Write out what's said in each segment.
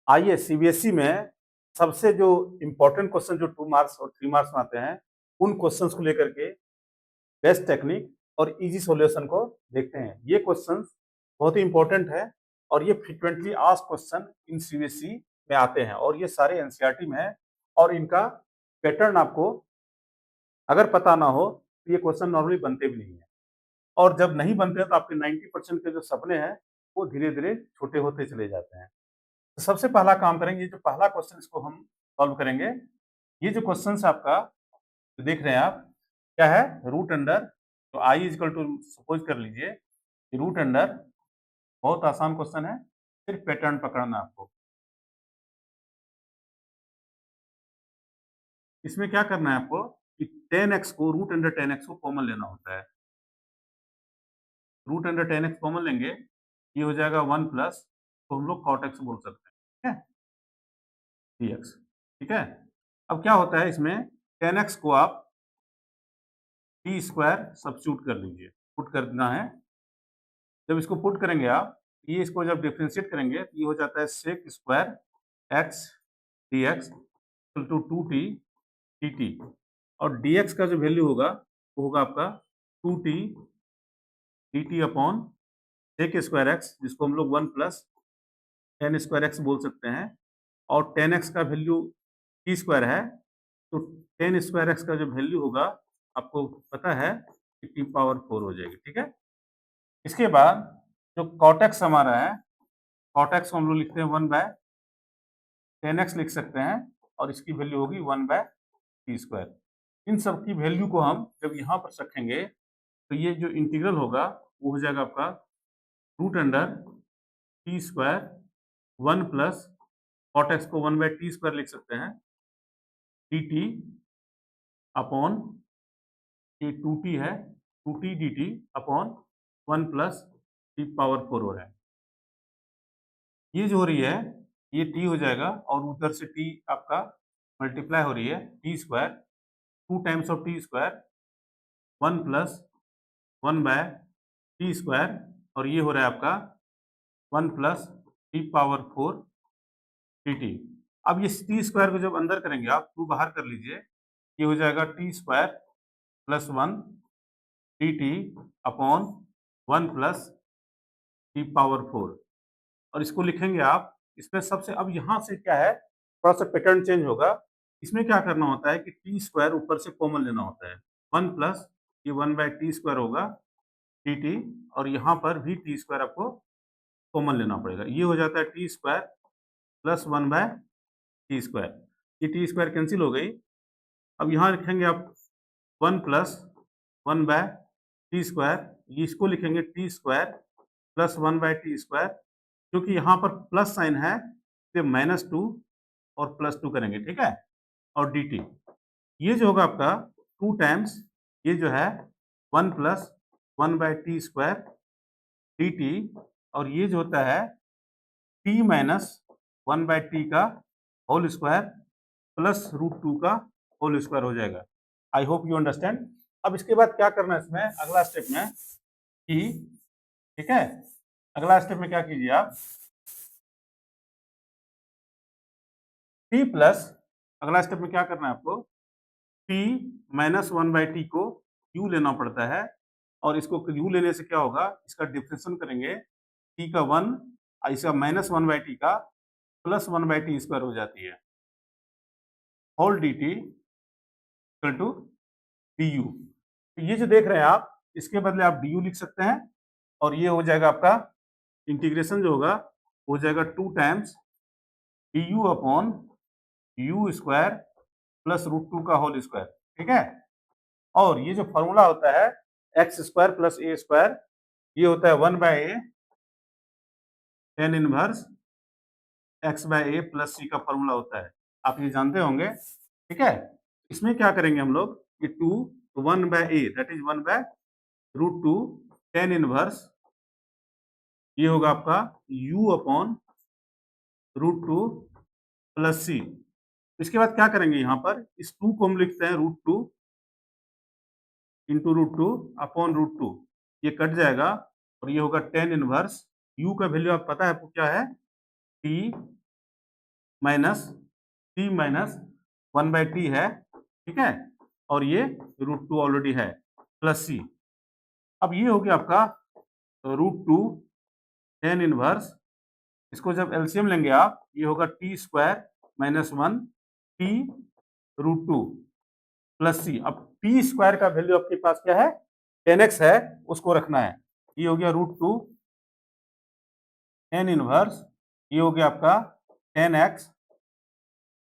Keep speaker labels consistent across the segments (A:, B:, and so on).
A: आइए सीबीएसई में सबसे जो इम्पोर्टेंट क्वेश्चन जो 2 मार्क्स और 3 मार्क्स में आते हैं, उन क्वेश्चंस को लेकर के बेस्ट टेक्निक और ईज़ी सॉल्यूशन को देखते हैं। ये क्वेश्चंस बहुत ही इम्पोर्टेंट है और ये frequently asked question in CBSE में आते हैं और ये सारे एनसीईआरटी में है और इनका पैटर्न आपको अगर पता ना हो, तो ये क्वेश्चन नॉर्मली बनते भी नहीं है और जब नहीं बनते हैं तो आपके 90% के जो सपने हैं, वो धीरे-धीरे छोटे होते चले जाते हैं। तो सबसे पहला काम करेंगे, जो पहला क्वेश्चन इसको हम सॉल्व करेंगे। ये जो क्वेश्चन है आपका, जो देख रहे हैं आप, क्या है? रूट अंडर, तो I is equal to suppose कर लीजिए कि रूट अंडर, बहुत आसान क्वेश्चन है, सिर्फ पैटर्न पकड़ना है आपको। इसमें क्या करना है आपको कि 10x को, रूट अंडर 10x को कॉमन लेना होता है। रूट अंडर 10x कॉमन लेंगे, ये हो जाएगा 1 प्लस, तो हम लोग cot x बोल सकते हैं, ठीक है? dx, ठीक है? अब क्या होता है इसमें, 10x को आप टी स्क्वायर सब्स्टिट्यूट कर लीजिए, पुट करना है। जब इसको पुट करेंगे आप, ये इसको जब डिफरेंशिएट करेंगे तो ये हो जाता है sec square x d x equal to 2t dt, और dx का जो वैल्यू होगा वो होगा आपका 2t dt upon sec square x, जिसको हम लोग 1 प्लस टेन स्क्वायर एक्स बोल सकते हैं, और 10x का वैल्यू टी स्क्वायर है, तो 10 स्क्वायर एक्स का जो वैल्यू होगा आपको पता है कि टी पावर 4 हो जाएगी, ठीक है? इसके बाद जो cot x हमारा है, cot x को हम लोग लिखते हैं 1 बाय 10x लिख सकते हैं, और इसकी वैल्यू होगी 1 बाय टी स्क्वायर। इन सब की वैल्यू को हम जब यहाँ पर रखेंगे, तो ये जो इंटीग्रल होगा वो हो जाएगा आपका root under t square 1 plus cot x को 1 बाय टी स्क्वायर लिख सकते हैं, डी टी अपॉन, ये 2t है, 2t dt upon 1 plus T power 4 हो रहा है। ये जो हो रही है, ये t हो जाएगा और उधर से t आपका मल्टीप्लाई हो रही है, t square 2 times of t square 1 plus 1 by t square, और ये हो रहा है आपका 1 प्लस टी पावर 4 dt। अब ये टी स्क्वायर को जब अंदर करेंगे आप, 2 बाहर कर लीजिए, ये हो जाएगा T square plus 1 dt upon 1 plus T power 4, और इसको लिखेंगे आप। इसमें सबसे, अब यहाँ से क्या है, थोड़ा सा पैटर्न चेंज होगा। इसमें क्या करना होता है कि टी स्क्वायर ऊपर से कॉमन लेना होता है, 1 प्लस ये 1 बाय टी स्क्वायर होगा dt, और यहाँ पर भी टी स्क्वायर आपको कॉमन लेना पड़ेगा। ये हो जाता है t square plus 1 by t square, ये टी स्क्वायर कैंसिल हो गई। अब यहाँ लिखेंगे आप 1 प्लस 1 बाय टी स्क्वायर, इसको लिखेंगे t square plus 1 by t square, क्योंकि यहाँ पर प्लस साइन है, तो -2 और +2 करेंगे, ठीक है? और dt, ये जो होगा आपका 2 टाइम्स, ये जो है 1 plus 1 by t square dt, और ये जो होता है t माइनस 1 बाय टी का होल स्क्वायर प्लस √2 का होल स्क्वायर हो जाएगा। I hope you understand. अब इसके बाद क्या करना है इसमें, अगला स्टेप में कि, ठीक है, अगला स्टेप में क्या कीजिए आप, t प्लस, अगला स्टेप में क्या करना है आपको, t माइनस 1 बाई टी को u लेना पड़ता है, और इसको u लेने से क्या होगा, इसका डिफरेंशिएशन करेंगे, t का 1, इसका माइनस 1 बाई टी का प्लस 1 बाई टी स्क्वायर हो जाती है, whole dt equal to du। तो ये जो देख रहे हैं आप, इसके बदले आप du लिख सकते हैं, और ये हो जाएगा आपका इंटीग्रेशन जो होगा, हो जाएगा 2 times du upon u square plus √2 का होल स्क्वायर, ठीक है? और ये जो फॉर्मूला होता है एक्स स्क्वायर प्लस ए स्क्वायर, ये होता है 1 by A tan inverse x bye A plus सी का फॉर्मूला होता है, आप ये जानते होंगे, ठीक है? इसमें क्या करेंगे हम लोग, ये 2 तो 1 by a, that is 1 by √2 tan inverse, ये होगा आपका u अपॉन √2 प्लस सी। इसके बाद क्या करेंगे, यहाँ पर इस 2 को हम लिखते हैं √2 इंटू √2 अपॉन √2, ये कट जाएगा, और ये होगा टेन इनवर्स, u का वैल्यू आप पता है आपको क्या है, t minus T minus 1/t है, ठीक है, और ये √2 ऑलरेडी है, प्लस सी। अब ये हो गया आपका √2 tan इनवर्स, इसको जब एलसीएम लेंगे आप, ये होगा T square minus 1 T √2 plus C. अब टी स्क्वायर का वैल्यू आपके पास क्या है, 10x है, उसको रखना है। ये हो गया √2 tan इनवर्स, ये हो गया आपका 10x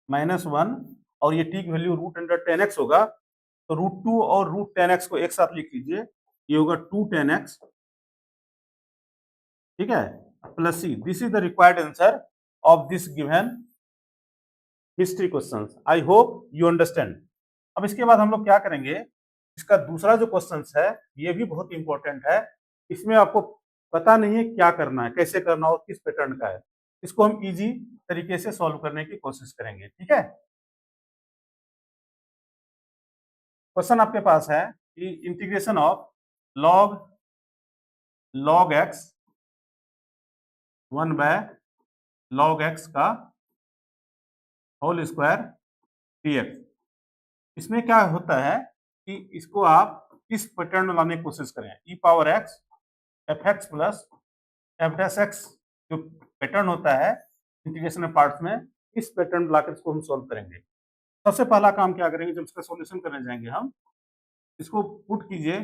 A: माइनस 1, और ये टी की वैल्यू √10x होगा, तो √2 और √10x को एक साथ लिख लीजिए, ये होगा 2 10x, ठीक है, plus c. This is the required answer of this given history questions. I hope you understand. अब इसके बाद हम लोग क्या करेंगे, इसका दूसरा जो क्वेश्चंस है ये भी बहुत इंपॉर्टेंट है। इसमें आपको पता नहीं है क्या करना है, कैसे करना हो, किस पैटर्न का है, इसको हम इजी तरीके से सॉल्व करने की कोशिश करेंगे, ठीक है। क्वेश्चन आपके पास है कि integration of log x 1/log x का होल स्क्वायर dx। इसमें क्या होता है कि इसको आप इस पैटर्न में लाने की कोशिश करें, e power x fx plus f dash x, जो पैटर्न होता है इंटीग्रेशन ऑफ पार्ट्स में, इस पैटर्न में लाकर इसको हम सॉल्व करेंगे। सबसे पहला काम क्या करेंगे, जब इसका सॉल्यूशन करने जाएंगे हम, इसको पुट कीजिए,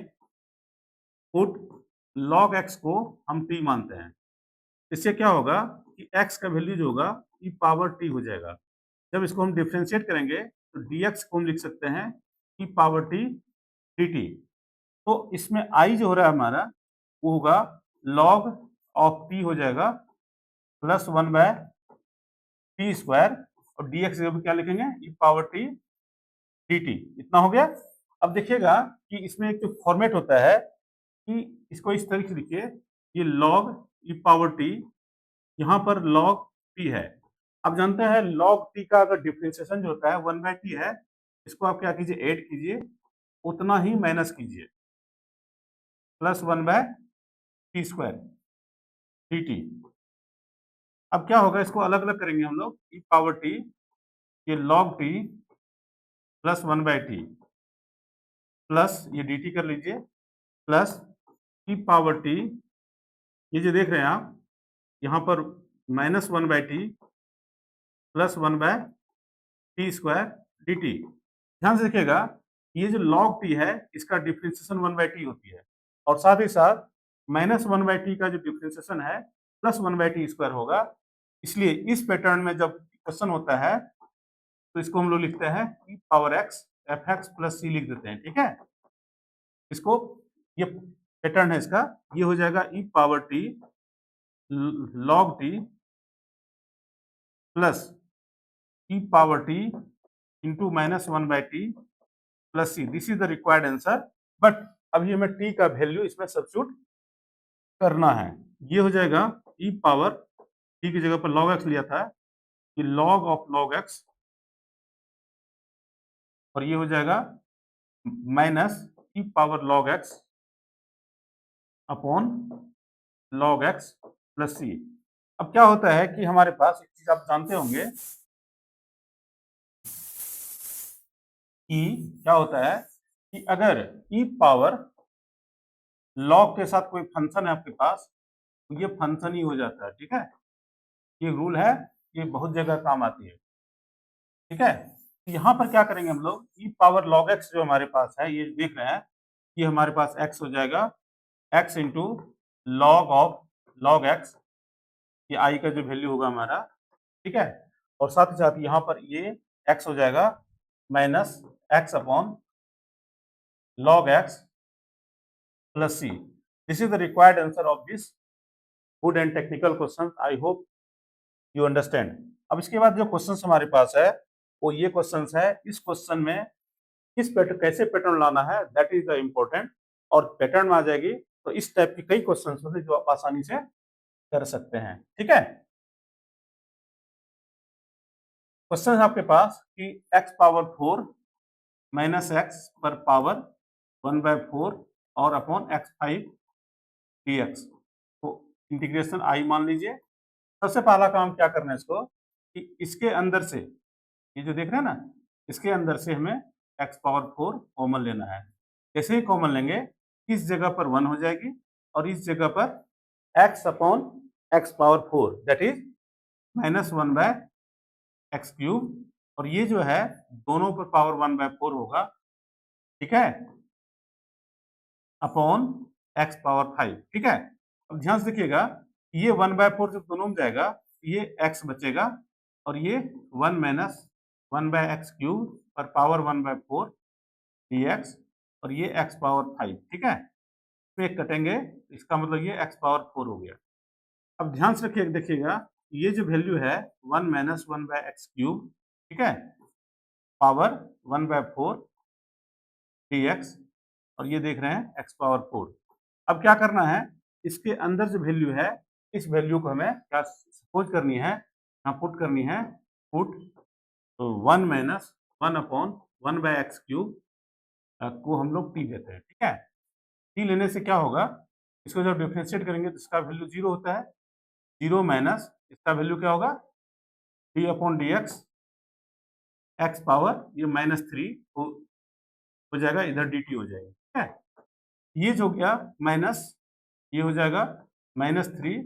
A: पुट log x को हम t मानते हैं। इससे क्या होगा कि x का वैल्यू जो होगा e पावर t हो जाएगा। जब इसको हम डिफरेंशिएट करेंगे तो dx को हम लिख सकते हैं e पावर t dt। तो इसमें i जो हो रहा है हमारा, वो होगा log ऑफ t हो जाएगा प्लस 1/t स्क्वायर, और dx जगह क्या लिखेंगे, e पावर t dt। इतना हो गया। अब देखिएगा कि इसमें एक जो फॉर्मेट होता है कि इसको इस तरीके से लिखिए, ये log e पावर t, यहाँ पर log t है। आप जानते हैं log t का अगर डिफरेंशिएशन जो होता है 1/t है, इसको आप क्या कीजिए, ऐड कीजिए, उतना ही माइनस कीजिए, प्लस 1/t स्क्वायर dt। अब क्या होगा, इसको अलग अलग करेंगे हम लोग, e पावर t, ये log t plus 1/t plus ये dt कर लीजिए, प्लस e पावर t, ये जो देख रहे हैं आप यहाँ पर minus 1/t plus 1/t square dt। ध्यान से देखिएगा, ये जो log t है इसका डिफरेंशिएशन 1/t होती है, और साथ ही साथ माइनस 1/t का जो डिफरेंशिएशन है प्लस 1/t स्क्वायर होगा। इसलिए इस पैटर्न में जब क्वेश्चन होता है तो इसको हम लोग लिखते हैं e power x fx plus c लिख देते हैं, ठीक है। इसको, ये पैटर्न है इसका, ये हो जाएगा e power t log t plus e power t into minus 1/t plus c। This is the required answer, but अभी हमें t का वैल्यू इसमें सब्स्टिट्यूट करना है। ये हो जाएगा e पावर t की जगह पर log x लिया था, ये log ऑफ log x, और ये हो जाएगा minus e power log x upon log x plus c। अब क्या होता है कि हमारे पास एक चीज आप जानते होंगे कि क्या होता है कि अगर e पावर log के साथ कोई फंक्शन है आपके पास, तो ये फंक्शन ही हो जाता है, ठीक है। ये रूल है, ये बहुत जगह काम आती है, ठीक है। यहाँ पर क्या करेंगे हम लोग, e पावर log x जो हमारे पास है, ये देख रहे हैं, ये हमारे पास x हो जाएगा, x into log of log x, ये i का जो वैल्यू होगा हमारा, ठीक है, और साथ ही साथ यहाँ पर ये x हो जाएगा minus x upon log x plus c। This is the required answer of this good and technical question. I hope you understand. अब इसके बाद जो क्वेश्चन हमारे पास है वो ये क्वेश्चन है, इस क्वेश्चन में किस पैटर्न, कैसे पैटर्न लाना है, दैट इज द इम्पोर्टेंट। और पैटर्न में आ जाएगी तो इस टाइप की कई क्वेश्चन होते हैं जो आप आसानी से कर सकते हैं, ठीक है। क्वेश्चन है आपके पास कि x पावर 4 माइनस x पर पावर 1/4 और अपॉन x5 dx को इंटीग्रेशन i मान लीजिए। सबसे पहला काम क्या करना है इसको, कि इसके अंदर से, ये जो देख रहे हैं ना, इसके अंदर से हमें x पावर 4 कॉमन लेना है। जैसे ही कॉमन लेंगे, इस जगह पर 1 हो जाएगी और इस जगह पर x अपॉन x power 4 that is -1 by x cube, और ये जो है दोनों पर पावर 1/4 होगा, ठीक है, अपॉन x पावर 5, ठीक है। अब ध्यान से देखिएगा, ये 1/4 जब दोनों में जाएगा, ये x बचेगा और ये 1 माइनस 1 बाय एक्स क्यूब पर पावर 1/4 dx, और ये x पावर 5, ठीक है। पे कटेंगे, इसका मतलब ये x पावर 4 हो गया। अब ध्यान से रखिए, देखिएगा, ये जो वैल्यू है 1 माइनस 1 बाय एक्स क्यूब, ठीक है, पावर 1/4 dx, और ये देख रहे हैं x पावर 4। अब क्या करना है, इसके अंदर जो वैल्यू है, इस वैल्यू को हमें क्या सपोज करनी है, यहाँ पुट करनी है, put 1 minus 1 upon 1 by x cube को हम लोग t देते हैं, ठीक है। t लेने से क्या होगा, इसको जब डिफरेंशिएट करेंगे तो इसका वैल्यू 0 होता है, 0 माइनस इसका वैल्यू क्या होगा, d upon dx, x power ये -3 हो जाएगा, इधर dt हो जाएगा, ठीक है। ये जो गया माइनस, ये हो जाएगा -3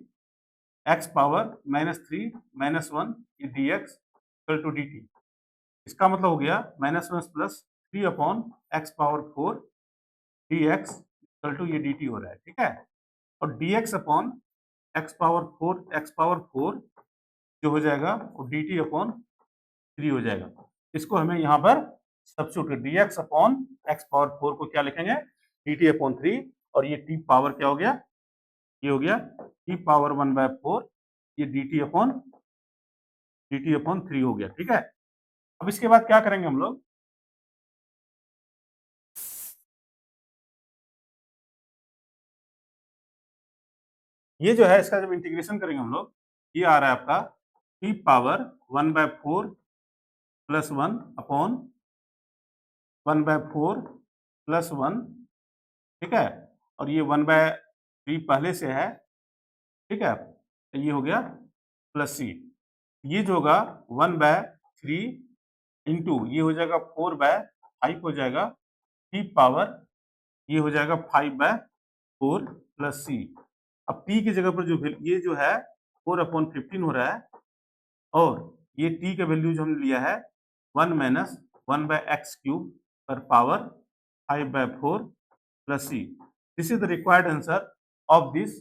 A: x पावर -3 -1 ये dx इक्वल टू dt। इसका मतलब हो गया -1 plus 3 upon x power 4 dx equal to ये dt हो रहा है, ठीक है। और dx अपॉन x पावर 4 जो हो जाएगा वो dt अपॉन 3 हो जाएगा। इसको हमें यहाँ पर substitute dx upon x power 4 को क्या लिखेंगे, dt अपॉन 3, और ये t पावर क्या हो गया, ये हो गया t पावर 1/4, ये dt अपॉन 3 हो गया, ठीक है। अब इसके बाद क्या करेंगे हम लोग, ये जो है इसका जब इंटीग्रेशन करेंगे हम लोग, ये आ रहा है आपका t power 1/4 plus 1 upon 1/4 plus 1, ठीक है, और ये 1/3 पहले से है, ठीक है, तो ये हो गया प्लस c। ये जो होगा 1/3 इंटू ये हो जाएगा 4/5 हो जाएगा, t पावर ये हो जाएगा 5/4 प्लस c। अब t की जगह पर जो ये जो है 4/15 हो रहा है, और ये t का वैल्यू जो हमने लिया है 1 माइनस 1 बाय एक्स क्यूब पर power 5/4 plus c. This is the required answer of these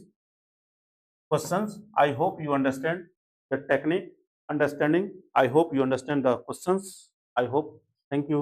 A: questions. I hope you understand the technique, understanding. I hope you understand the questions. I hope. Thank you.